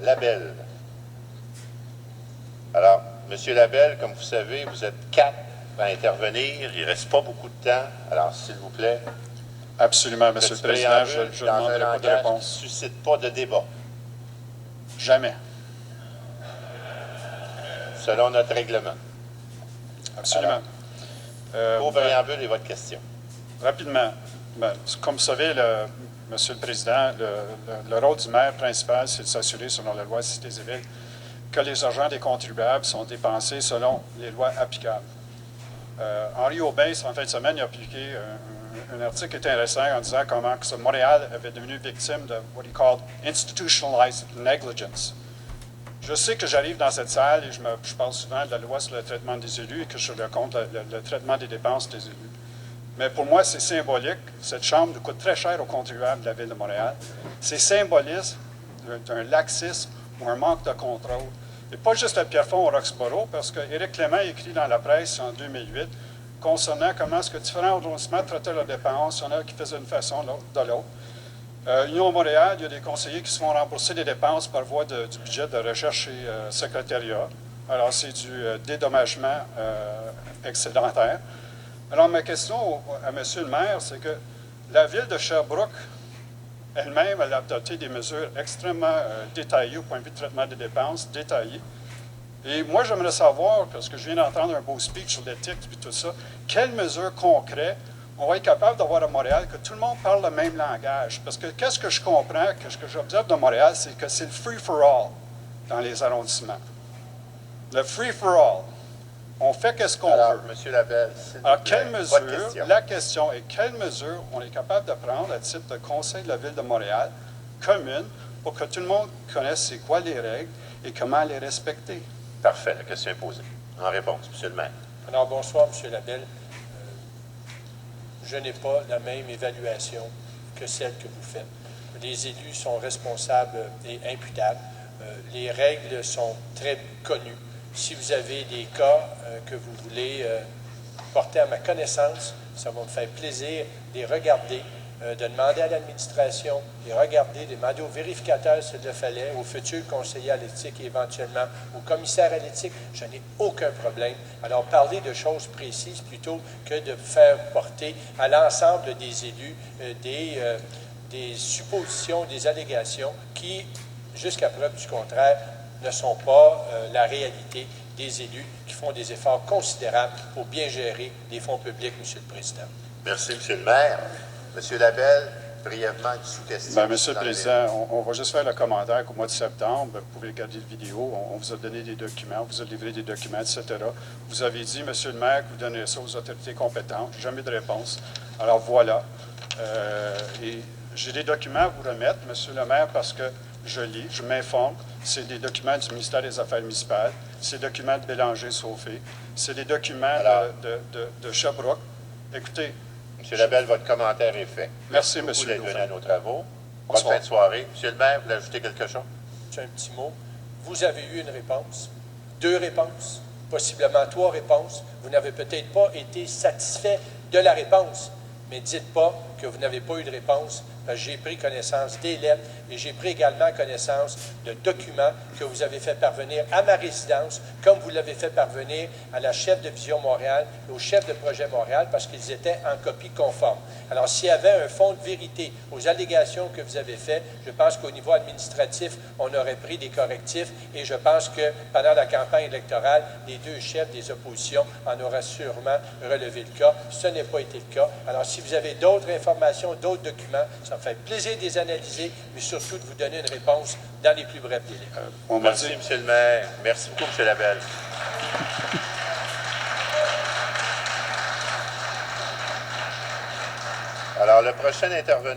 Labelle. Alors, M. Labelle, comme vous savez, vous êtes 4 à intervenir. Il ne reste pas beaucoup de temps. Alors, s'il vous plaît. Absolument, M. le Président. Je ne demanderai pas de réponse. Qui ne suscite pas de débat. Jamais. Selon notre règlement. Absolument. Vos préambules et votre question. Rapidement. Comme vous savez, Monsieur le Président, le rôle du maire principal, c'est de s'assurer, selon la loi Cité civile, que les argents des contribuables sont dépensés selon les lois applicables. Henri Aubin, en fin de semaine, a publié un article intéressant en disant comment que Montréal avait devenu victime de what he called institutionalized negligence. Je sais que j'arrive dans cette salle et je parle souvent de la loi sur le traitement des élus et que je raconte le traitement des dépenses des élus. Mais pour moi, c'est symbolique. Cette chambre coûte très cher aux contribuables de la Ville de Montréal. C'est symbolisme d'un laxisme ou un manque de contrôle. Et pas juste à Pierrefonds ou Roxborough, parce qu'Éric Clément a écrit dans la presse en 2008 concernant comment est-ce que différents arrondissements traitaient leurs dépenses. Il y en a qui faisaient d'une façon, de l'autre. Union Montréal, il y a des conseillers qui se font rembourser des dépenses par voie du budget de recherche et secrétariat. Alors, c'est du dédommagement excédentaire. Alors, ma question à M. le maire, c'est que la Ville de Sherbrooke, elle-même, elle a adopté des mesures extrêmement détaillées au point de vue de traitement des dépenses, détaillées. Et moi, j'aimerais savoir, parce que je viens d'entendre un beau speech sur l'éthique et tout ça, quelles mesures concrètes on va être capable d'avoir à Montréal, que tout le monde parle le même langage. Parce que qu'est-ce que je comprends, ce que j'observe de Montréal, c'est que c'est le free-for-all dans les arrondissements. Le free-for-all. On fait qu'est-ce qu'on veut. Alors, M. Labelle, alors, quelle mesure, la question est, quelles mesures on est capable de prendre à titre de conseil de la Ville de Montréal, commune, pour que tout le monde connaisse c'est quoi les règles et comment les respecter? Parfait, la question est posée. En réponse, M. le maire. Alors, bonsoir, M. Labelle. Je n'ai pas la même évaluation que celle que vous faites. Les élus sont responsables et imputables. Les règles sont très connues. Si vous avez des cas que vous voulez porter à ma connaissance, ça va me faire plaisir de les regarder, de demander à l'administration, de les regarder, de demander aux vérificateurs s'il le fallait, aux futurs conseillers à l'éthique et éventuellement aux commissaires à l'éthique. Je n'ai aucun problème. Alors, parler de choses précises plutôt que de faire porter à l'ensemble des élus des suppositions, des allégations qui, jusqu'à preuve du contraire, ne sont pas la réalité des élus qui font des efforts considérables pour bien gérer les fonds publics, M. le Président. Merci, M. le maire. M. Labelle, brièvement, une sous-question. Monsieur le Président, on va juste faire le commentaire qu'au mois de septembre, vous pouvez regarder la vidéo, on vous a donné des documents, on vous a livré des documents, etc. Vous avez dit, Monsieur le maire, que vous donnez ça aux autorités compétentes. Jamais de réponse. Alors voilà. Et j'ai des documents à vous remettre, Monsieur le maire, parce que je lis, je m'informe. C'est des documents du ministère des Affaires municipales. C'est des documents de Bélanger-Sauvé. C'est des documents de Sherbrooke. Écoutez. M. Labelle, votre commentaire est fait. Merci, M. Vous d'être venu à nos travaux. Bonne Bonsoir. fin de soirée. M. le maire, vous voulez ajouter quelque chose? C'est un petit mot. Vous avez eu une réponse, 2 réponses, possiblement 3 réponses. Vous n'avez peut-être pas été satisfait de la réponse, mais dites pas que vous n'avez pas eu de réponse, parce que j'ai pris connaissance des lettres et j'ai pris également connaissance de documents que vous avez fait parvenir à ma résidence, comme vous l'avez fait parvenir à la chef de Vision Montréal et au chef de projet Montréal, parce qu'ils étaient en copie conforme. Alors, s'il y avait un fond de vérité aux allégations que vous avez faites, je pense qu'au niveau administratif, on aurait pris des correctifs et je pense que pendant la campagne électorale, les 2 chefs des oppositions en auraient sûrement relevé le cas. Ce n'est pas été le cas. Alors, si vous avez d'autres informations, d'autres documents, ça me fait plaisir de les analyser, mais surtout de vous donner une réponse dans les plus brefs délais. Merci, M. le maire. Merci beaucoup, M. Labelle. Alors, le prochain intervenant.